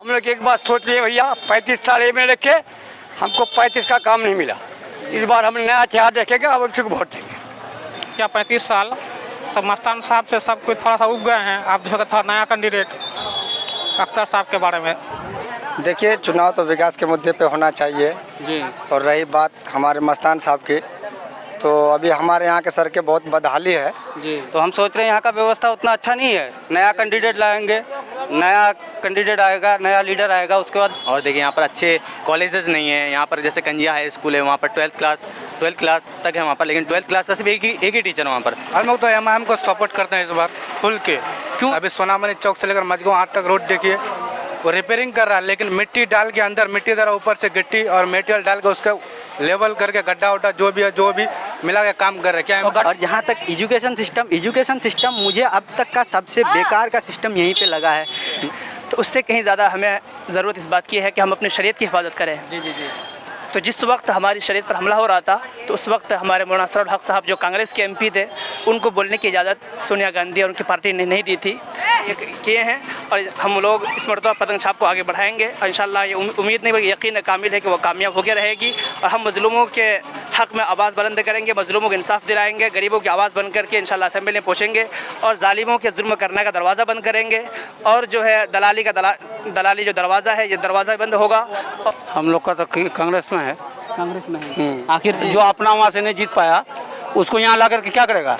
हम लोग एक बात सोच लिए भैया, 35 साल में रखे, हमको 35 का काम नहीं मिला। इस बार हम नया चेहरा देखेंगे और उसी को वोट देंगे। क्या 35 साल तो मस्तान साहब से सब कुछ थोड़ा सा उग गए हैं। आप जो था नया कैंडिडेट अख्तर साहब के बारे में देखिए, चुनाव तो विकास के मुद्दे पे होना चाहिए जी। और रही बात हमारे मस्तान साहब की, तो अभी हमारे यहाँ के सड़कें बहुत बदहाली है जी। तो हम सोच रहे हैं यहाँ का व्यवस्था उतना अच्छा नहीं है। नया कैंडिडेट लाएंगे, नया कैंडिडेट आएगा, नया लीडर आएगा, उसके बाद। और देखिए यहाँ पर अच्छे कॉलेजेस नहीं है। यहाँ पर जैसे कंजिया हाई स्कूल है, वहाँ पर 12th क्लास तक है वहाँ पर, लेकिन 12th क्लास का सिर्फ एक ही टीचर है वहाँ पर। हम लोग तो एमआईएम को सपोर्ट करते हैं इस बार खुल के। क्यों? अभी सोनामणि चौक से लेकर मजगांव हाट तक रोड देखिए, वो रिपेयरिंग कर रहा है, लेकिन मिट्टी डाल के अंदर मिट्टी दरा ऊपर से गिट्टी और मेटेरियल डाल के उसका लेवल करके गड्ढा उड्ढा जो भी है जो भी मिला के काम कर रहे हैं। क्या और जहाँ तक एजुकेशन सिस्टम मुझे अब तक का सबसे बेकार का सिस्टम यहीं पे लगा है। तो उससे कहीं ज़्यादा हमें ज़रूरत इस बात की है कि हम अपने शरीयत की हिफाजत करें। जी जी जी। तो जिस वक्त हमारी शरीयत पर हमला हो रहा था, तो उस वक्त हमारे मौलाना असररुल हक साहब जो कांग्रेस के एमपी थे, उनको बोलने की इजाज़त सोनिया गांधी और उनकी पार्टी ने नहीं दी थी। ये किए हैं और हम लोग इस मरतबा पतंग छाप को आगे बढ़ाएंगे और इंशाअल्लाह ये उम्मीद नहीं बल्कि यकीन कामिल है कि वो कामयाब होकर रहेगी। और हम मज़लूमों के हक़ में आवाज़ बुलंद करेंगे, मज़लूमों को इंसाफ दिलाएंगे, गरीबों की आवाज़ बन करके इंशाअल्लाह असेंबली में पहुँचेंगे और ज़ालिमों के जुल्म करने का दरवाज़ा बंद करेंगे। और जो है दलाली जो दरवाज़ा है, ये दरवाज़ा बंद होगा। हम लोग का तो कांग्रेस में है। कांग्रेस में है। आखिर जो अपना वहाँ से नहीं जीत पाया उसको यहाँ ला करके क्या करेगा?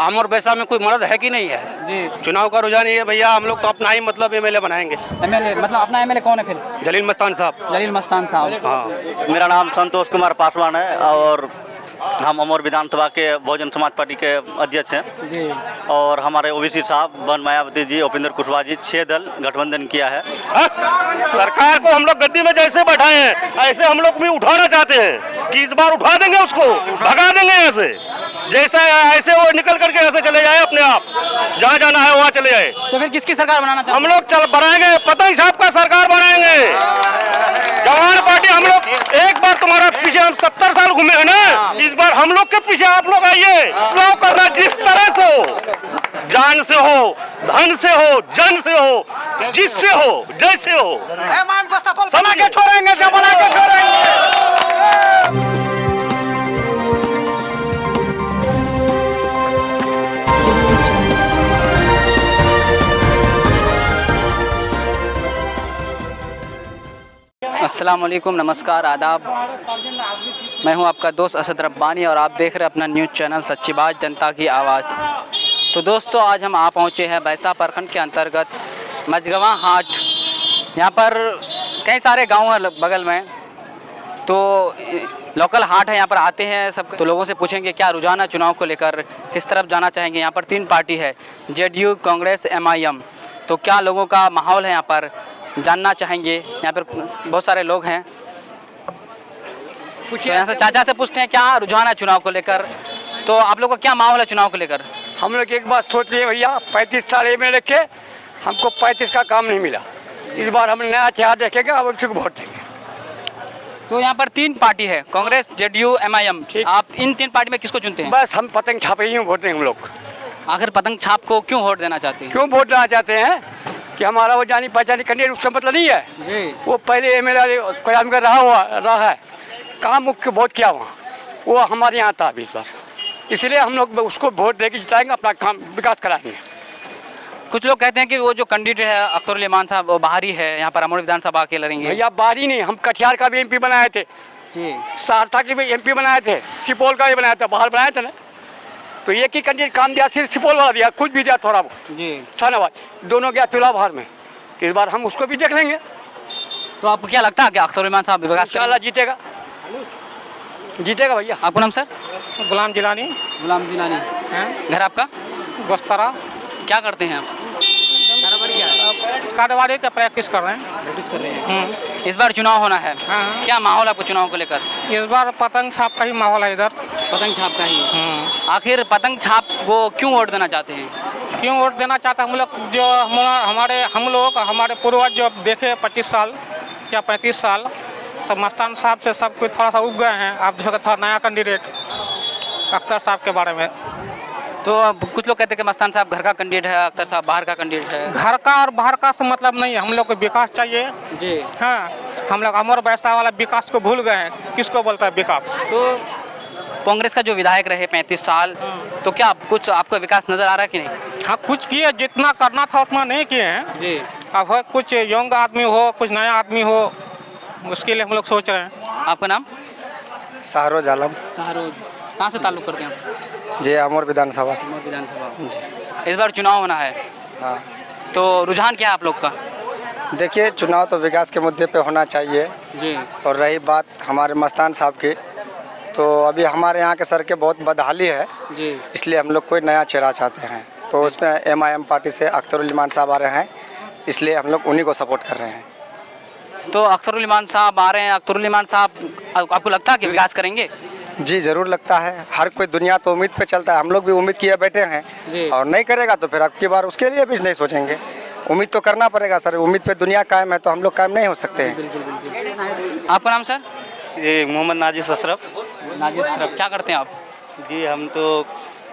आम और बैसा में कोई मर्द है कि नहीं है जी। चुनाव का रुझान ये भैया, हम लोग तो अपना ही मतलब एमएलए बनाएंगे। एमएलए मतलब अपना एमएलए कौन है फिर? जलील मस्तान साहब। जलील मस्तान साहब। हाँ, मेरा नाम संतोष कुमार पासवान है और हम अमर विधानसभा के बहुजन समाज पार्टी के अध्यक्ष हैं जी। और हमारे ओबीसी साहब वन मायावती जी, उपेंद्र कुशवाहा जी 6 दल गठबंधन किया है। सरकार को हम लोग गद्दी में जैसे बैठाए हैं ऐसे हम लोग भी उठाना चाहते हैं कि इस बार उठा देंगे, उसको भगा देंगे ऐसे, जैसा ऐसे वो निकल करके ऐसे चले जाए, अपने आप जहाँ जाना है वहाँ चले जाए। तो फिर किसकी सरकार बनाना चाहते हम लोग बनाएंगे पतंग छाप का सरकार बनाएंगे। जवान पार्टी हम लोग, एक बार तुम्हारा पीछे हम 70 साल घूमे हैं ना, इस बार हम लोग के पीछे आप लोग आइए। चुनाव करना जिस तरह से हो, जान से हो, धन से हो, जन से हो, जिससे हो, जैसे हो, बना के छोड़ेंगे, बना के छोड़ेंगे। अस्सलाम वालेकुम, नमस्कार, आदाब। मैं हूं आपका दोस्त असद रब्बानी और आप देख रहे हैं अपना न्यूज़ चैनल सच्ची बात जनता की आवाज़। तो दोस्तों, आज हम आ पहुंचे हैं बैसा प्रखंड के अंतर्गत मजगवां हाट। यहां पर कई सारे गांव हैं बगल में, तो लोकल हाट है, यहाँ पर आते हैं सब। तो लोगों से पूछेंगे क्या रुझान है चुनाव को लेकर, किस तरफ जाना चाहेंगे। यहाँ पर 3 पार्टी है, जेडीयू, कांग्रेस, एमआईएम। तो क्या लोगों का माहौल है यहाँ पर जानना चाहेंगे। यहाँ पर बहुत सारे लोग हैं, तो यहाँ से चाचा से पूछते हैं क्या रुझान है चुनाव को लेकर। तो आप लोगों का क्या माहौल है चुनाव को लेकर? हम लोग एक बात सोच लिए भैया, 35 साल में रखे, हमको 35 का काम नहीं मिला। इस बार हम नया चेहरा देखेंगे और उसी को वोट देंगे। तो यहाँ पर 3 पार्टी है, कांग्रेस, जेडीयू, एमआईएम। आप इन 3 पार्टी में किसको चुनते हैं? बस हम पतंग छापे ही वोट देंगे हम लोग। आखिर पतंग छाप को क्यों वोट देना चाहते हैं? क्यों वोट देना चाहते हैं कि हमारा वो जानी पहचानी कैंडिडेट, उसका मतलब नहीं है जी। वो पहले एमएलए कोई आदमी का रहा है, काम मुख्य वोट किया वहाँ, वो हमारे यहाँ था अभी इस बार, इसलिए हम लोग उसको वोट देके जिताएंगे, अपना काम विकास कराएंगे। कुछ लोग कहते हैं कि वो जो कैंडिडेट है अख्तरुल इमान साहब, वो बाहरी है, यहाँ पर अमर विधानसभा के लड़ेंगे। भैया बाहरी नहीं, हम कटिहार का भी एमपी बनाए थे जी, सहरसा के भी एमपी बनाए थे, सुपौल का भी बनाया था, बाहर बनाए थे ना। तो एक ही कैंडिडेट काम दिया, सिर्फ सुपौल वाला दिया, कुछ भी दिया थोड़ा बहुत जी। शाहनवाज, दोनों गया तुला बाहर में। तो इस बार हम उसको भी देख लेंगे। तो आपको क्या लगता है कि अख्तरुल इमान साहब विकास इंशाल्लाह जीतेगा, जीतेगा भैया। आपको नाम सर? गुलाम जिलानी। गुलाम जिलानी। घर आपका? गोस्तरा। क्या करते हैं आप? कारोबारी का प्रैक्टिस कर रहे हैं। प्रैक्टिस कर रहे हैं। इस बार चुनाव होना है, क्या माहौल आपको चुनाव को लेकर? इस बार पतंग छाप का ही माहौल है इधर। पतंग छाप का ही। आखिर पतंग छाप को क्यों वोट देना चाहते हैं? क्यों वोट देना चाहते हैं? हम लोग जो हमारे पूर्वज जो देखे 25 साल या 35 साल, तो मस्तान साहब से सब कुछ थोड़ा सा उग गए हैं। आप जो था नया कैंडिडेट अख्तर साहब के बारे में तो अब कुछ लोग कहते हैं कि मस्तान साहब घर का कैंडिडेट है, अख्तर साहब बाहर का कैंडिडेट है। घर का और बाहर का से मतलब नहीं है, हम लोग को विकास चाहिए जी। हाँ, हम लोग अमर वैसा वाला विकास को भूल गए हैं। किसको बोलता है विकास? तो कांग्रेस का जो विधायक रहे 35 साल, तो क्या कुछ आपको विकास नज़र आ रहा है कि नहीं? हाँ, कुछ किए, जितना करना था उतना नहीं किए हैं जी। अब है कुछ यंग आदमी हो, कुछ नया आदमी हो, उसके लिए हम लोग सोच रहे हैं। आपका नाम? शाहरोज आलम। शाहरोज, कहाँ से ताल्लुक़ करते हैं? जी, अमर विधानसभा से। विधानसभा। इस बार चुनाव होना है, हाँ, तो रुझान क्या है आप लोग का? देखिए, चुनाव तो विकास के मुद्दे पे होना चाहिए। जी। और रही बात हमारे मस्तान साहब की, तो अभी हमारे यहाँ के सर के बहुत बदहाली है जी। इसलिए हम लोग कोई नया चेहरा चाहते हैं। तो उसमें MIM पार्टी से अख्तरुल इमान साहब आ रहे हैं, इसलिए हम लोग उन्हीं को सपोर्ट कर रहे हैं। तो अख्तरुल इमान साहब आ रहे हैं, अख्तरुल इमान साहब आपको लगता है कि विकास करेंगे? जी, ज़रूर लगता है। हर कोई दुनिया तो उम्मीद पे चलता है, हम लोग भी उम्मीद किए बैठे हैं जी। और नहीं करेगा तो फिर अब की बार उसके लिए भी नहीं सोचेंगे। उम्मीद तो करना पड़ेगा सर, उम्मीद पे दुनिया कायम है तो हम लोग कायम नहीं हो सकते हैं। आपका नाम सर? ये मोहम्मद नाजिस अशरफ। नाजिस अशरफ, क्या करते हैं आप? जी, हम तो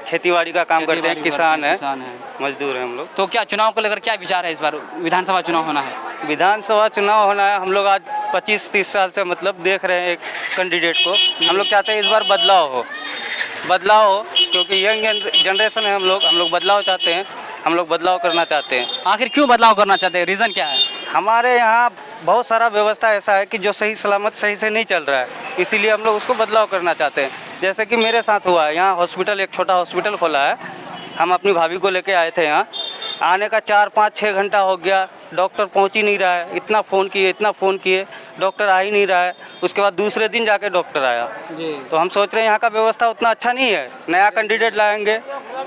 खेतीबाड़ी का काम करते हैं, किसान हैं, हैं। मजदूर हैं हम लोग। तो क्या चुनाव को लेकर क्या विचार है? इस बार विधानसभा चुनाव होना है। विधानसभा चुनाव होना है, हम लोग आज 25-30 साल से मतलब देख रहे हैं एक कैंडिडेट को। हम लोग चाहते हैं इस बार बदलाव हो, क्योंकि यंग जनरेशन है, हम लोग बदलाव चाहते हैं, हम लोग बदलाव करना चाहते हैं। आखिर क्यों बदलाव करना चाहते हैं? रीज़न क्या है? हमारे यहाँ बहुत सारा व्यवस्था ऐसा है कि जो सही सलामत सही से नहीं चल रहा है, इसीलिए हम लोग उसको बदलाव करना चाहते हैं। जैसे कि मेरे साथ हुआ है, यहाँ हॉस्पिटल, एक छोटा हॉस्पिटल खोला है, हम अपनी भाभी को लेके आए थे यहाँ, आने का 4-5-6 घंटा हो गया, डॉक्टर पहुँच ही नहीं रहा है। इतना फ़ोन किए, डॉक्टर आ ही नहीं रहा है। उसके बाद दूसरे दिन जाके डॉक्टर आया जी। तो हम सोच रहे हैं यहाँ का व्यवस्था उतना अच्छा नहीं है। नया कैंडिडेट लाएंगे,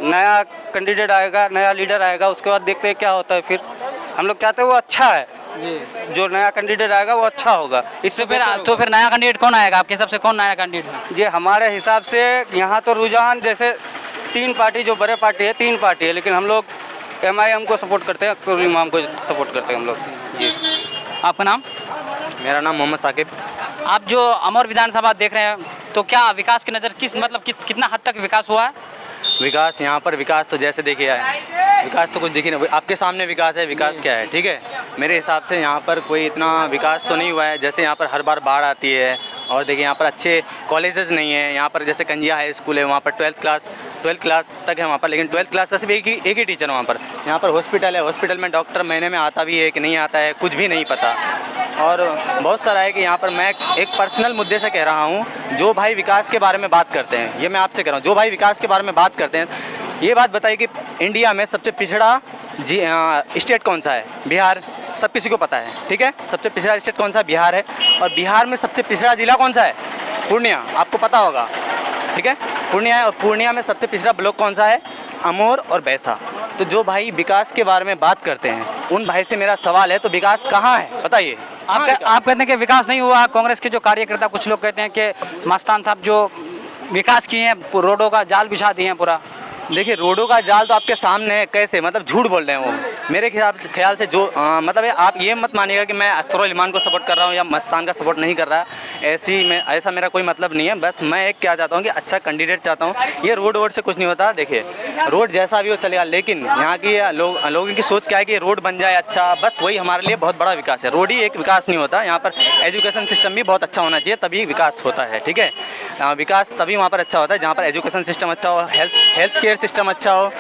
नया कैंडिडेट आएगा, नया लीडर आएगा, उसके बाद देखते हैं क्या होता है। फिर हम लोग चाहते हैं वो अच्छा है जी, जो नया कैंडिडेट आएगा वो अच्छा होगा। इससे फिर नया कैंडिडेट कौन आएगा आपके हिसाब से? कौन नया कैंडिडेट है? जी, हमारे हिसाब से यहाँ तो रुझान जैसे 3 पार्टी, जो बड़े पार्टी है 3 पार्टी है, लेकिन हम लोग MIM को सपोर्ट करते हैं, अख्तरुल इमाम को सपोर्ट करते हैं हम लोग। जी। आपका नाम? मेरा नाम मोहम्मद साकिब। आप जो अमर विधानसभा देख रहे हैं, तो क्या विकास की नज़र कितना हद तक विकास हुआ है? विकास यहाँ पर विकास तो जैसे देखिए है, विकास तो कुछ दिखी नहीं, आपके सामने विकास है। विकास क्या है, ठीक है, मेरे हिसाब से यहाँ पर कोई इतना विकास तो नहीं हुआ है। जैसे यहाँ पर हर बार बाढ़ आती है, और देखिए यहाँ पर अच्छे कॉलेजेस नहीं है। यहाँ पर जैसे कंजिया हाई स्कूल है, वहाँ पर 12th क्लास तक है वहाँ पर, लेकिन 12th क्लास का सिर्फ एक ही टीचर है वहाँ पर। यहाँ पर हॉस्पिटल है, हॉस्पिटल में डॉक्टर महीने में आता भी है कि नहीं आता है, कुछ भी नहीं पता। और बहुत सारा है कि यहाँ पर मैं एक पर्सनल मुद्दे से कह रहा हूँ, जो भाई विकास के बारे में बात करते हैं, ये मैं आपसे कह रहा हूँ, जो भाई विकास के बारे में बात करते हैं, ये बात बताइए कि इंडिया में सबसे पिछड़ा स्टेट कौन सा है? बिहार, सब किसी को पता है, ठीक है। सबसे पिछड़ा स्टेट कौन सा है? बिहार है। और बिहार में सबसे पिछड़ा ज़िला कौन सा है? पूर्णिया, आपको पता होगा, ठीक है, पूर्णिया है। और पूर्णिया में सबसे पिछड़ा ब्लॉक कौन सा है? अमोर और बैसा। तो जो भाई विकास के बारे में बात करते हैं, उन भाई से मेरा सवाल है, तो विकास कहाँ है बताइए? आप कहते हैं कि विकास नहीं हुआ। कांग्रेस के जो कार्यकर्ता कुछ लोग कहते हैं कि मस्तान साहब जो विकास किए हैं, रोडों का जाल बिछा दिए हैं पूरा। देखिए, रोडों का जाल तो आपके सामने है, कैसे मतलब झूठ बोल रहे हैं वो। मेरे ख्याल से जो मतलब आप ये मत मानिएगा कि मैं अख्तरुल इमान को सपोर्ट कर रहा हूँ या मस्तान का सपोर्ट नहीं कर रहा। ऐसा मेरा कोई मतलब नहीं है। बस मैं एक क्या चाहता हूँ कि अच्छा कैंडिडेट चाहता हूँ। ये रोड से कुछ नहीं होता। देखिए, रोड जैसा भी हो चलेगा, लेकिन यहाँ की लोगों की सोच क्या है कि रोड बन जाए अच्छा, बस वही हमारे लिए बहुत बड़ा विकास है। रोड ही एक विकास नहीं होता। यहाँ पर एजुकेशन सिस्टम भी बहुत अच्छा होना चाहिए, तभी विकास होता है, ठीक है। विकास तभी वहाँ पर अच्छा होता है जहाँ पर एजुकेशन सिस्टम अच्छा हो, हेल्थ केयर सिस्टम अच्छा हो,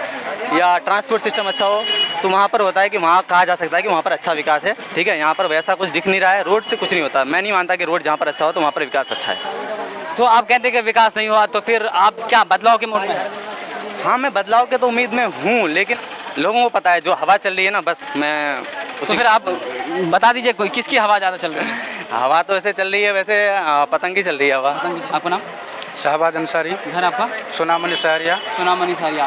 या ट्रांसपोर्ट सिस्टम अच्छा हो, तो वहाँ पर होता है कि वहाँ कहा जा सकता है कि वहाँ पर अच्छा विकास है, ठीक है। यहाँ पर वैसा कुछ दिख नहीं रहा है, रोड से कुछ नहीं होता। मैं नहीं मानता कि रोड जहाँ पर अच्छा हो तो वहाँ पर विकास अच्छा है। तो आप कहते हैं कि विकास नहीं हुआ, तो फिर आप क्या बदलाव के मूड में हैं? हाँ, मैं बदलाव के तो उम्मीद में हूँ, लेकिन लोगों को पता है जो हवा चल रही है ना, बस मैं तो फिर आप बता दीजिए कोई किसकी हवा ज़्यादा चल रही है? हवा तो ऐसे चल रही है, वैसे पतंगी चल रही है हवा। आपका नाम? शहबाज अंसारी। घर आपका? सोनामनी सहरिया। सोनामनी सहरिया।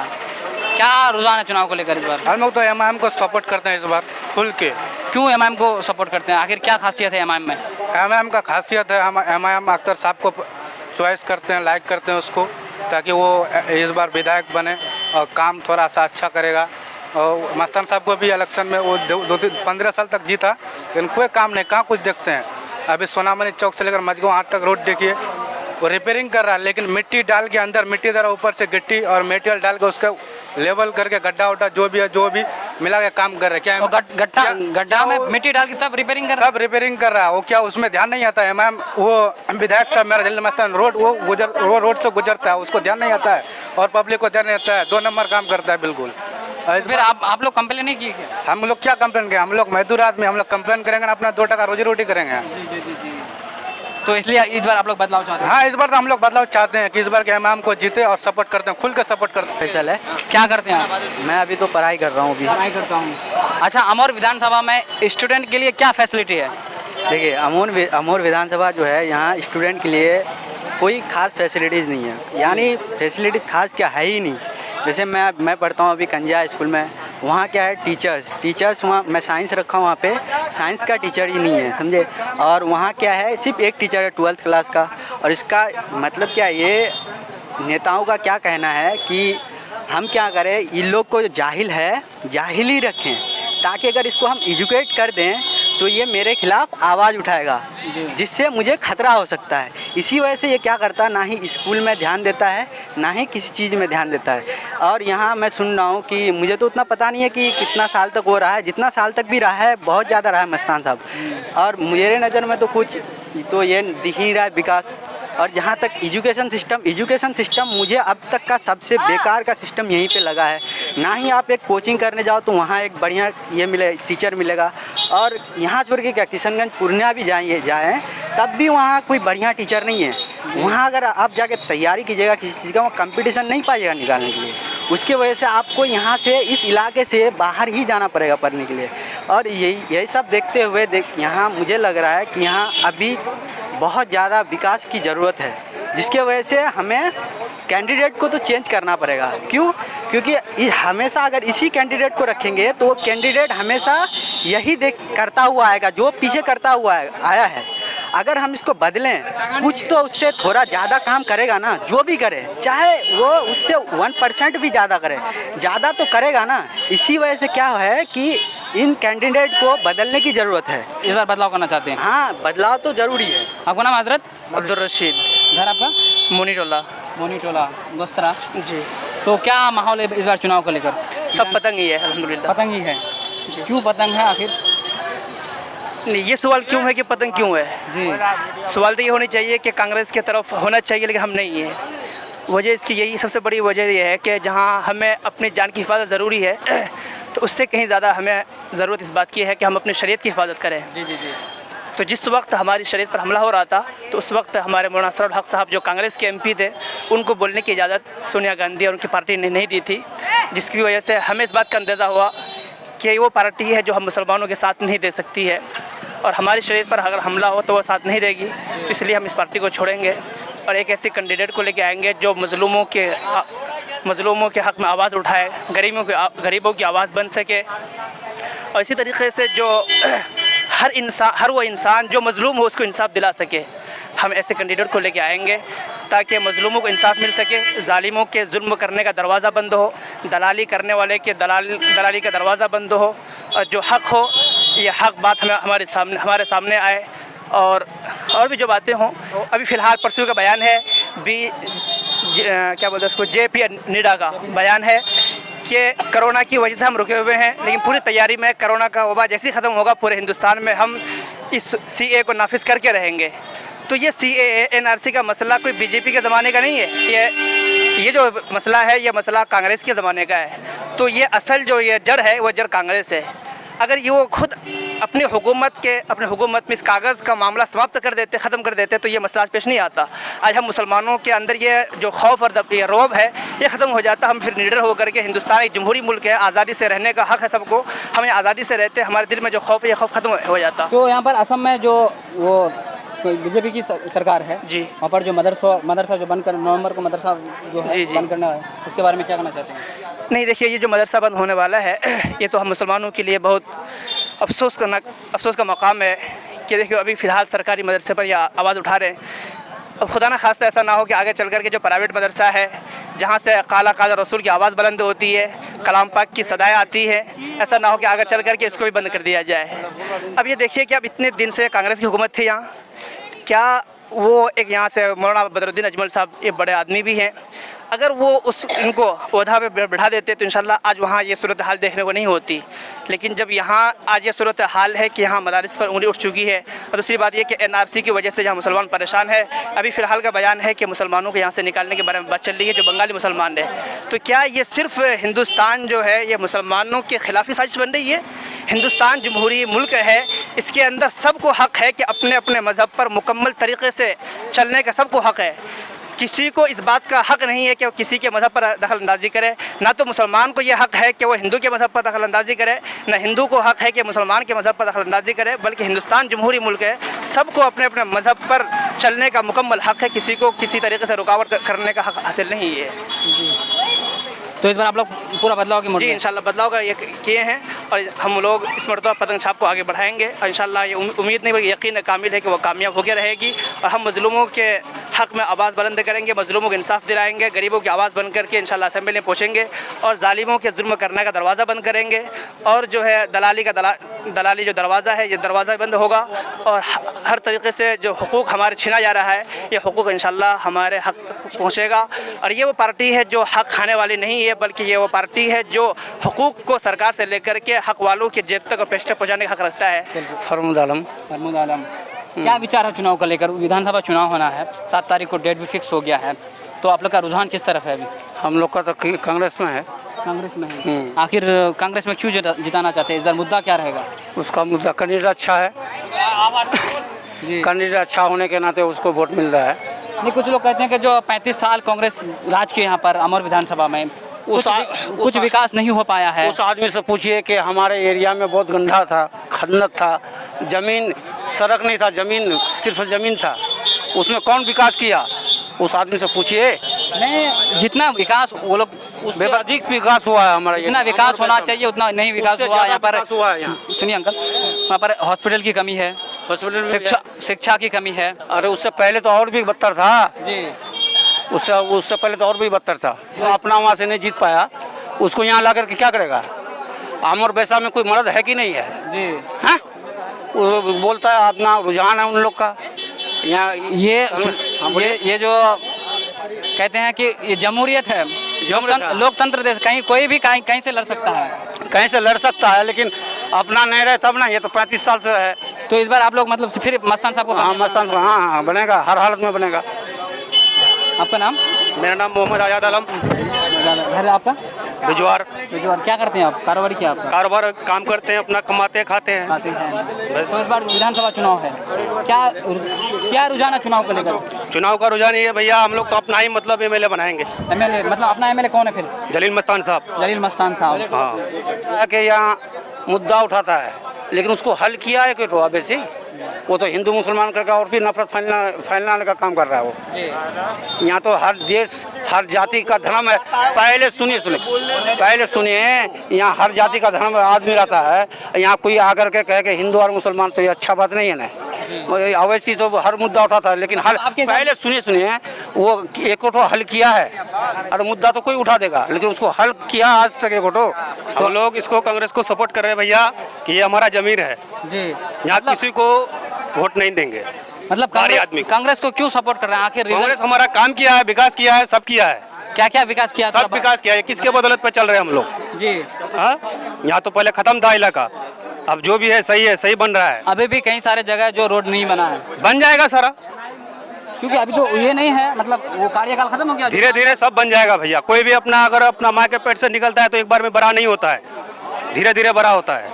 क्या रुझान है चुनाव को लेकर इस बार? हम लोग तो MIM को सपोर्ट करते हैं इस बार खुल के। क्यों MIM को सपोर्ट करते हैं? आखिर क्या खासियत है MIM में? MIM का खासियत है, हम MIM अख्तर साहब को चॉइस करते हैं, लाइक करते हैं उसको, ताकि वो इस बार विधायक बने और काम थोड़ा सा अच्छा करेगा। और मस्तान साहब को भी इलेक्शन में वो 15 साल तक जीता, लेकिन कोई काम नहीं, कहाँ कुछ देखते हैं। अभी सोनामनी चौक से लेकर मजगांव हाट तक रोड देखिए, वो रिपेयरिंग कर रहा है, लेकिन मिट्टी डाल के अंदर मिट्टी दे रहा है, ऊपर से गिट्टी और मेटेरियल डाल के उसका लेवल करके गड्ढा उड्ढा जो भी है जो भी मिला के काम कर रहे हैं। क्या तो गड्ढा में मिट्टी डाल के तब रिपेयरिंग कर सब रिपेयरिंग कर रहा है वो, क्या उसमें ध्यान नहीं आता है मैम? वो विधायक साहब मेरा जल्द मस्तान रोड वो रोड से गुजरता है, उसको ध्यान नहीं आता है और पब्लिक को ध्यान नहीं आता है, 2 नंबर काम करता है बिल्कुल। फिर आप लोग कंप्लेन नहीं किए क्या? हम लोग क्या कंप्लेन करें? हम लोग मजदूर आदमी, हम लोग कंप्लेन करेंगे अपना 2 टका रोजी रोटी करेंगे। जी। तो इसलिए इस बार आप लोग बदलाव चाहते हैं? हाँ, इस बार तो हम लोग बदलाव चाहते हैं कि इस बार के इमाम को जीते और सपोर्ट करते हैं, खुल के सपोर्ट करते हैं। फैसल है। क्या करते हैं आप? मैं अभी तो पढ़ाई कर रहा हूँ अभी। पढ़ाई करता हूँ। अच्छा, अमौर विधानसभा में स्टूडेंट के लिए क्या फैसिलिटी है? देखिए, अमौर विधानसभा जो है, यहाँ स्टूडेंट के लिए कोई खास फैसिलिटीज़ नहीं है, यानी फैसिलिटीज़ खास क्या है ही नहीं। जैसे मैं पढ़ता हूँ अभी कंजा स्कूल में, वहाँ क्या है टीचर्स वहाँ, मैं साइंस रखा हूँ, वहाँ पे साइंस का टीचर ही नहीं है, समझे। और वहाँ क्या है, सिर्फ एक टीचर है 12th क्लास का। और इसका मतलब क्या, ये नेताओं का क्या कहना है कि हम क्या करें, इन लोग को जो जाहिल है जाहिल ही रखें, ताकि अगर इसको हम एजुकेट कर दें तो ये मेरे खिलाफ आवाज़ उठाएगा, जिससे मुझे खतरा हो सकता है। इसी वजह से ये क्या करता है, ना ही स्कूल में ध्यान देता है, ना ही किसी चीज़ में ध्यान देता है। और यहाँ मैं सुन रहा हूँ कि मुझे तो उतना पता नहीं है कि कितना साल तक वो रहा है, जितना साल तक भी रहा है बहुत ज़्यादा रहा है मस्तान साहब। और मेरे नज़र में तो कुछ तो ये दिख ही रहा है विकास। और जहाँ तक एजुकेशन सिस्टम मुझे अब तक का सबसे बेकार का सिस्टम यहीं पे लगा है। ना ही आप एक कोचिंग करने जाओ तो वहाँ एक बढ़िया टीचर मिलेगा, और यहाँ छोड़ के क्या किशनगंज पूर्णिया भी जाएँ तब भी वहाँ कोई बढ़िया टीचर नहीं है। वहाँ अगर आप जाके तैयारी कीजिएगा किसी चीज़ का, वहाँ कंपटीशन नहीं पाइएगा निकालने के लिए। उसकी वजह से आपको यहाँ से इस इलाके से बाहर ही जाना पड़ेगा पढ़ने के लिए। और यही सब देखते हुए यहाँ मुझे लग रहा है कि यहाँ अभी बहुत ज़्यादा विकास की ज़रूरत है, जिसके वजह से हमें कैंडिडेट को तो चेंज करना पड़ेगा। क्यों? क्योंकि हमेशा अगर इसी कैंडिडेट को रखेंगे तो वो कैंडिडेट हमेशा यही करता हुआ आएगा जो पीछे करता हुआ आया है। अगर हम इसको बदलें, कुछ तो उससे थोड़ा ज़्यादा काम करेगा ना, जो भी करे, चाहे वो उससे 1% भी ज़्यादा करे, ज़्यादा तो करेगा ना। इसी वजह से क्या है कि इन कैंडिडेट को बदलने की ज़रूरत है। इस बार बदलाव करना चाहते हैं? हाँ, बदलाव तो ज़रूरी है। आपका नाम हजरत? अब्दुल रशीद। घर आपका? मोनी टोला गोस्तरा जी। तो क्या माहौल है इस बार चुनाव को लेकर? सब पतंग ही है अल्हम्दुलिल्लाह। पतंग ही है? क्यों पतंग है आखिर? नहीं, ये सवाल क्यों है कि पतंग क्यों है जी? सवाल तो ये होनी चाहिए कि कांग्रेस की तरफ होना चाहिए, लेकिन हम नहीं है। वजह इसकी यही सबसे बड़ी वजह ये है कि जहाँ हमें अपनी जान की हिफाजत ज़रूरी है तो उससे कहीं ज़्यादा हमें ज़रूरत इस बात की है कि हम अपनी शरीयत की हिफाजत करें। जी। तो जिस वक्त हमारी शरीयत पर हमला हो रहा था तो उस वक्त हमारे मौलाना असररुल हक साहब जो कांग्रेस के MP थे, उनको बोलने की इजाज़त सोनिया गांधी और उनकी पार्टी ने नहीं दी थी, जिसकी वजह से हमें इस बात का अंदाज़ा हुआ कि वो पार्टी है जो हम मुसलमानों के साथ नहीं दे सकती है, और हमारी शरीयत पर अगर हमला हो तो वो साथ नहीं देगी। तो इसलिए हम इस पार्टी को छोड़ेंगे और एक ऐसे कैंडिडेट को लेके आएंगे जो मज़लूमों के हक़ में आवाज़ उठाए, गरीबों की आवाज़ बन सके। और इसी तरीके से जो हर वो इंसान जो मज़लूम हो उसको इंसाफ दिला सके, हम ऐसे कैंडिडेट को लेके आएंगे ताकि मज़लूमों को इंसाफ मिल सके, जालिमों के जुल्म करने का दरवाज़ा बंद हो, दलाली करने वाले के दलाली का दरवाज़ा बंद हो, और जो हक़ हो ये हक़ बात हमारे सामने आए। और भी जो बातें हों, अभी फ़िलहाल परसों का बयान है क्या बोलते हैं उसको, JP निडा का बयान है कि कोरोना की वजह से हम रुके हुए हैं, लेकिन पूरी तैयारी में कोरोना का वबा जैसे ही ख़त्म होगा पूरे हिंदुस्तान में हम इस CA को नाफिज करके रहेंगे। तो ये CAA NRC का मसला कोई BJP के ज़माने का नहीं है, ये जो मसला है ये मसला कांग्रेस के ज़माने का है। तो ये असल जो ये जड़ है वो जड़ कांग्रेस है। अगर ये वो खुद अपनी हुकूमत में इस कागज़ का मामला समाप्त कर देते, ख़त्म कर देते, तो ये मसला पेश नहीं आता। आज हम मुसलमानों के अंदर ये जो खौफ और ये रौब है ये ख़त्म हो जाता, हम फिर निडर होकर के, हिंदुस्तान एक जमहूरी मुल्क है, आज़ादी से रहने का हक़ है सबको, हमें आज़ादी से रहते, हमारे दिल में जो खौफ है ये खौफ ख़त्म हो जाता। तो यहाँ पर असम में जो वो BJP की सरकार है जी, वहाँ पर जो मदरसा जो बंद कर नवंबर को मदरसा जो है बंद करना है, इसके बारे में क्या कहना चाहते हैं? नहीं, देखिए, ये जो मदरसा बंद होने वाला है ये तो हम मुसलमानों के लिए बहुत अफसोस का मकाम है कि देखिए अभी फ़िलहाल सरकारी मदरसे पर यह आवाज़ उठा रहे हैं। अब खुदा ना खास्ता ऐसा ना हो कि आगे चल कर के जो प्राइवेट मदरसा है जहाँ से काला रसूल की आवाज़ बुलंद होती है, कलाम पाक की सदाएँ आती है, ऐसा ना हो कि आगे चल कर के इसको भी बंद कर दिया जाए। अब ये देखिए कि अब इतने दिन से कांग्रेस की हुकूमत थी यहाँ, क्या वो एक यहाँ से मौलाना बदरुद्दीन अजमल साहब ये बड़े आदमी भी हैं, अगर वो इनको ओहदा पे बढ़ा देते तो इंशाल्लाह आज वहाँ ये सूरत हाल देखने को नहीं होती। लेकिन जब यहाँ आज ये सूरत हाल है कि यहाँ मदारिस पर उंगली उठ चुकी है, और दूसरी बात ये कि NRC की वजह से जहाँ मुसलमान परेशान है, अभी फ़िलहाल का बयान है कि मुसलमानों को यहाँ से निकालने के बारे में बात चल रही है, जो बंगाली मुसलमान है। तो क्या ये सिर्फ हिंदुस्तान जो है ये मुसलमानों के खिलाफ़ी साजिश बन रही है? हिंदुस्तान जमहूरी मुल्क है, इसके अंदर सबको हक़ है कि अपने अपने मज़हब पर मुकम्मल तरीक़े से चलने का सबको हक़ है। किसी को इस बात का हक़ नहीं है कि वो किसी के मज़हब पर दखल अंदाज़ी करे। ना तो मुसलमान को ये हक़ है कि वो हिंदू के मज़हब पर दखल अंदाज़ी करे, ना हिंदू को हक़ है कि मुसलमान के मज़हब पर दखल अंदाज़ी करे, बल्कि हिंदुस्तान जमहूरी मुल्क है, सबको अपने अपने मज़हब पर चलने का मुकम्मल हक़ है, किसी को किसी तरीके से रुकावट करने का हक़ हासिल नहीं है। तो इस बार आप लोग पूरा बदलाव की जी इंशाल्लाह बदलाव का ये किए हैं, और हम लोग इस मरतबा पतंग छाप को आगे बढ़ाएंगे, और इंशाल्लाह ये उम्मीद नहीं बल्कि यकीन कामिल है कि वो कामयाब होकर रहेगी, और हम मज़लूमों के हक़ में आवाज़ बुलंद करेंगे, मज़लूमों को इंसाफ दिलाएंगे, गरीबों की आवाज़ बन करके इंशाल्लाह असेंबली में पहुँचेंगे, और ज़ालिमों के जुल्म करने का दरवाज़ा बंद करेंगे, और जो है दलाली जो दरवाज़ा है ये दरवाज़ा बंद होगा, और हर तरीके से जो हुकूक हमारे छीना जा रहा है ये हुकूक इंशाल्लाह हमारे हक़ पहुँचेगा। और ये वो पार्टी है जो हक़ खाने वाली नहीं है, बल्कि ये वो पार्टी है जो हुकूक को सरकार से लेकर के हक़ वालों के जेब तक और पेश तक पहुँचाने का हक़ रखता है। फरमुद आलम क्या विचार है चुनाव को लेकर? विधानसभा चुनाव होना है, 7 तारीख को डेट भी फिक्स हो गया है, तो आप लोग का रुझान किस तरफ है अभी? हम लोग का तो कांग्रेस में है। कांग्रेस में है। आखिर कांग्रेस में क्यों जिताना चाहते हैं? इस बार मुद्दा क्या रहेगा? उसका मुद्दा कैंडिडेट अच्छा है जी, कैंडिडेट अच्छा होने के नाते उसको वोट मिल रहा है। नहीं, कुछ लोग कहते हैं कि जो 35 साल कांग्रेस राज की यहाँ पर अमर विधानसभा में कुछ विकास नहीं हो पाया है। उस आदमी से पूछिए कि हमारे एरिया में बहुत गंदा था, खन्नत था, ज़मीन सड़क नहीं था, ज़मीन सिर्फ ज़मीन था, उसमें कौन विकास किया? उस आदमी से पूछिए। नहीं, जितना विकास वो लोग उससे अधिक विकास हुआ है हमारा। जितना विकास होना चाहिए उतना नहीं विकास हुआ यहाँ पर। सुनिए अंकल, वहाँ पर हॉस्पिटल की कमी है, हॉस्पिटल शिक्षा की कमी है। अरे उससे पहले तो और भी बदतर था जी, उससे पहले तो और भी बदतर था। तो अपना वहाँ से नहीं जीत पाया, उसको यहाँ ला करके क्या करेगा? आमर बैसा में कोई मर्द है कि नहीं है जी? हाँ, वो बोलता है अपना रुझान है उन लोग का यहाँ। ये जो कहते हैं कि ये जमहूरियत है, लोकतंत्र देश, कहीं कोई भी कहीं से लड़ सकता है, कहीं से लड़ सकता है, लेकिन अपना नहीं रहे तब ना। ये तो 35 साल से है। तो इस बार आप लोग मतलब फिर मस्तान साहब को? हाँ, मस्तान, हाँ बनेगा, हर हालत में बनेगा। आपका नाम? मेरा नाम मोहम्मद आजाद आलम। घर आपका? बिजवार। क्या करते हैं आप? कारोबार क्या आपका? कारोबार काम करते हैं, अपना कमाते खाते हैं। तो इस बार विधानसभा चुनाव है, क्या रुझान है चुनाव को लेकर? चुनाव का रुझान ये है भैया, हम लोग तो अपना ही मतलब एमएलए बनाएंगे। एमएलए मतलब अपना एमएलए कौन है फिर? जलील मस्तान साहब। जलील मस्तान साहब, हाँ, कि यहाँ मुद्दा उठाता है, लेकिन उसको हल किया है कि तो अवैसी वो तो हिंदू मुसलमान करके और भी नफरत फैलाने का काम कर रहा है वो। यहाँ तो हर देश हर जाति का धर्म है। पहले सुनिए, यहाँ हर जाति का धर्म आदमी रहता है। यहाँ कोई आकर के कहे कि हिंदू और मुसलमान, तो ये अच्छा बात नहीं है ना। अवैसी तो हर मुद्दा उठाता है, लेकिन हल पहले सुनिए वो एक तो हल किया है, और मुद्दा तो कोई उठा देगा, लेकिन उसको हल किया आज तक एक तो। हम लोग इसको कांग्रेस को सपोर्ट कर रहे हैं भैया कि ये हमारा जमीन है जी। यहाँ किसी को वोट नहीं देंगे। मतलब कांग्रेस को क्यों सपोर्ट कर रहे हैं? आखिर कांग्रेस हमारा काम किया है, विकास किया है, सब किया है। क्या क्या विकास किया? सब विकास किया है। किसके बदौलत पे चल रहे हैं हम लोग जी? हाँ, यहाँ तो पहले खत्म था इलाका, अब जो भी है सही बन रहा है। अभी भी कई सारे जगह जो रोड नहीं बना है, बन जाएगा सारा, क्योंकि अभी तो ये नहीं है, मतलब वो कार्यकाल खत्म हो गया। धीरे धीरे सब बन जाएगा भैया। कोई भी अगर अपना माँ के पेट से निकलता है तो एक बार में बड़ा नहीं होता है, धीरे धीरे बड़ा होता है।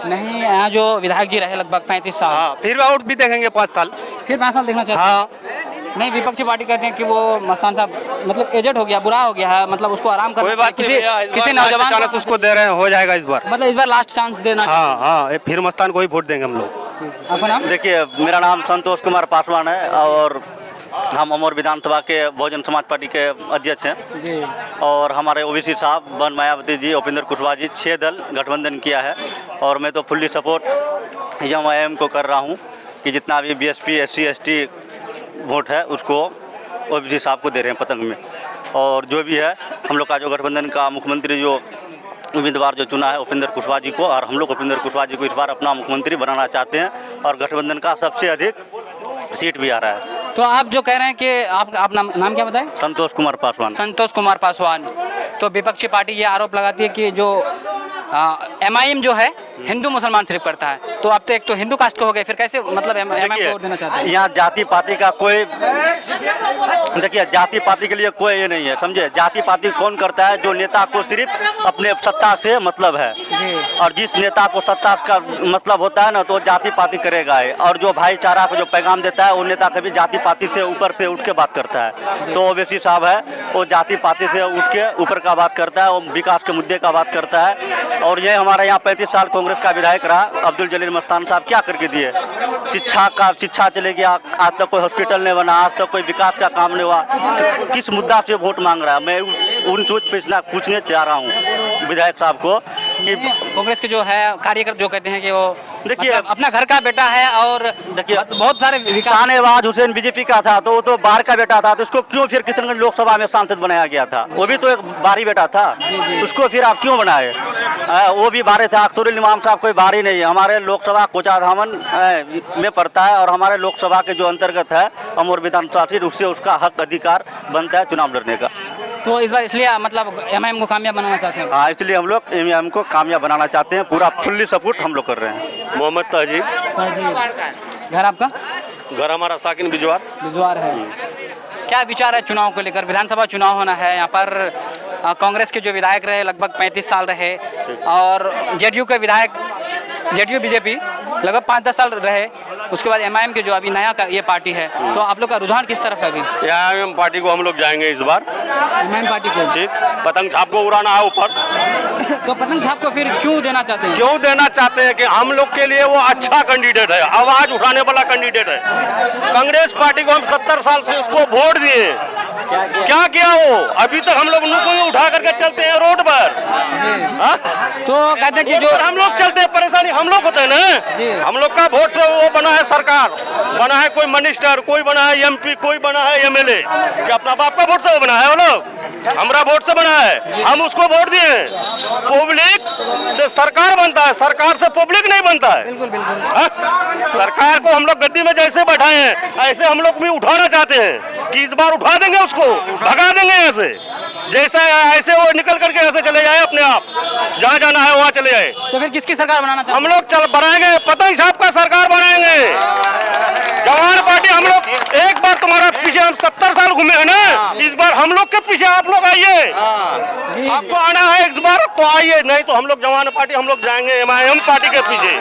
नहीं, यहाँ जो विधायक जी रहे लगभग 35 साल। हाँ, फिर और भी देखेंगे 5 साल। फिर 5 साल देखना चाहते हैं? हाँ। नहीं, विपक्षी पार्टी कहते हैं कि वो मस्तान साहब मतलब एजेड हो गया, बुरा हो गया है, मतलब उसको आराम करना। कोई बात किसी नौजवान चांस उसको दे रहे हैं, हो जाएगा इस बार। मतलब इस बार लास्ट चांस देना। हाँ, फिर मस्तान को ही वोट देंगे हम लोग। आपका नाम? देखिए, मेरा नाम संतोष कुमार पासवान है, और हम अमर विधानसभा के बहुजन समाज पार्टी के अध्यक्ष हैं जी। और हमारे ओबीसी साहब वन मायावती जी, उपेंद्र कुशवाहा जी, 6 दल गठबंधन किया है, और मैं तो फुल्ली सपोर्ट एम को कर रहा हूँ कि जितना भी बीएसपी SC ST वोट है उसको ओबीसी साहब को दे रहे हैं पतंग में। और जो भी है हम लोग का जो गठबंधन का मुख्यमंत्री जो उम्मीदवार जो चुना है उपेंद्र कुशवाहा जी को, और हम लोग उपेंद्र कुशवाहा जी को इस बार अपना मुख्यमंत्री बनाना चाहते हैं, और गठबंधन का सबसे अधिक सीट भी आ रहा है। तो आप जो कह रहे हैं कि आप नाम क्या बताएं? संतोष कुमार पासवान। संतोष कुमार पासवान। तो विपक्षी पार्टी ये आरोप लगाती है कि जो MIM जो है हिंदू मुसलमान सिर्फ करता है, तो अब तो एक तो हिंदू कास्ट को हो गए, फिर कैसे मतलब MIM को वोट देना चाहते हैं? यहाँ जाति पाति का कोई, देखिए जाति पाति के लिए कोई ये नहीं है, समझे। जाति पाति कौन करता है? जो नेता को सिर्फ अपने सत्ता से मतलब है, और जिस नेता को सत्ता का मतलब होता है ना, तो जाति पाति करेगा है। और जो भाईचारा को जो पैगाम देता है, वो नेता कभी जाति पाति से ऊपर से उठ के बात करता है। तो ओवैसी साहब है, वो जाति पाति से उठ के ऊपर का बात करता है, वो विकास के मुद्दे का बात करता है। और ये हमारे यहाँ 35 साल कांग्रेस का विधायक रहा अब्दुल जलील मस्तान साहब, क्या करके दिए? शिक्षा चले गया, आज तक कोई हॉस्पिटल नहीं बना, आज तक कोई विकास का काम नहीं हुआ। किस मुद्दा से वोट मांग रहा है? मैं उन पूछने चाह रहा हूँ विधायक साहब को कि कांग्रेस के जो है कार्यकर्ता जो कहते हैं कि वो देखिए मतलब अपना घर का बेटा है, और देखिए बहुत सारे शाहनवाज हुसैन बीजेपी का था, तो वो तो बाहर का बेटा था, तो उसको क्यों फिर किशनगंज लोकसभा में सांसद बनाया गया था? वो भी तो एक बाहरी बेटा था, उसको फिर आप क्यों बनाए? वो भी बाहरी था। अख्तरुल इमाम साहब कोई बाहरी नहीं है, हमारे लोकसभा कोचाधामन में पड़ता है, और हमारे लोकसभा के जो अंतर्गत है अमर विधानसभा सीट, उससे उसका हक अधिकार बनता है चुनाव लड़ने का। तो इस बार इसलिए मतलब MIM को कामयाब बनाना चाहते हैं? हाँ, इसलिए हम लोग MIM को कामयाब बनाना चाहते हैं, पूरा फुल्ली सपोर्ट हम लोग कर रहे हैं। मोहम्मद तहजीब। घर आपका? घर हमारा साकिन बिजवार है। क्या विचार है चुनाव को लेकर? विधानसभा चुनाव होना है यहाँ पर। कांग्रेस के जो विधायक रहे लगभग 35 साल रहे, और JDU के विधायक, JDU BJP लगभग 5-10 साल रहे, उसके बाद MIM के जो अभी नया का ये पार्टी है, तो आप लोग का रुझान किस तरफ है अभी? MIM पार्टी को हम लोग जाएंगे इस बार। MIM पार्टी को? ठीक, पतंग छाप को उड़ाना है ऊपर। तो पतंग छाप को फिर क्यों देना चाहते हैं? क्यों देना चाहते हैं कि हम लोग के लिए वो अच्छा कैंडिडेट है, आवाज उठाने वाला कैंडिडेट है। कांग्रेस पार्टी को हम 70 साल से उसको वोट दिए, क्या किया वो? अभी तक हम लोग उनको उठा करके चलते हैं रोड पर। तो कहते हैं कि जो हम लोग चलते हैं, परेशानी हम लोग होते हैं ना। हम लोग का वोट से वो बना है सरकार, बना है कोई मिनिस्टर, कोई बना है MP, कोई बना है MLA। क्या अपना बाप का वोट से वो बना है? वो लोग हमारा वोट से बना है, हम उसको वोट दिए। पब्लिक से सरकार बनता है, सरकार से पब्लिक नहीं बनता है। बिल्कुल बिल्कुल। सरकार को हम लोग गद्दी में जैसे बैठाए हैं, ऐसे हम लोग भी उठाना चाहते हैं कि इस बार उठा देंगे, उसको भगा देंगे ऐसे, जैसा ऐसे वो निकल करके ऐसे चले जाए, अपने आप जहाँ जाना है वहाँ चले जाए। तो फिर किसकी सरकार बनाना चाहते हम लोग बनाएंगे, पतंग छाप का सरकार बनाएंगे। जवान पार्टी हम लोग, एक बार तुम्हारा पीछे हम 70 साल घूमे हैं ना, इस बार हम लोग के पीछे आप लोग आइए। आपको आना है इस बार तो आइए, नहीं तो हम लोग जवान पार्टी हम लोग जाएंगे MIM पार्टी के पीछे।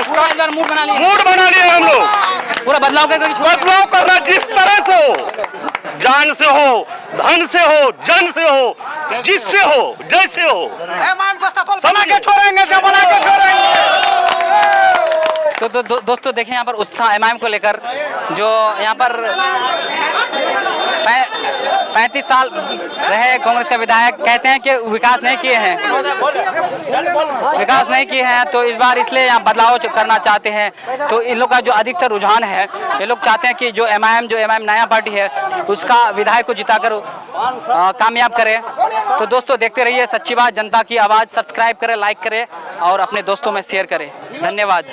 पूरा इस बार मूड बना लिया? मूड बना लिए हम लोग, पूरा बदलाव करना जिस तरह से हो, जान से हो, धन से हो, जन से हो, जिससे हो, जैसे हो, को सफल बना के छोड़ेंगे। तो दोस्तों देखें यहाँ पर उत्साह MIM को लेकर, जो यहाँ पर 35 साल रहे कांग्रेस का विधायक, कहते हैं कि विकास नहीं किए हैं, तो इस बार इसलिए यहाँ बदलाव करना चाहते हैं। तो इन लोग का जो अधिकतर रुझान है, ये लोग चाहते हैं कि जो MIM नया पार्टी है, उसका विधायक को जिताकर कामयाब करें। तो दोस्तों देखते रहिए सच्ची बात जनता की आवाज़। सब्सक्राइब करें, लाइक करें और अपने दोस्तों में शेयर करें। धन्यवाद।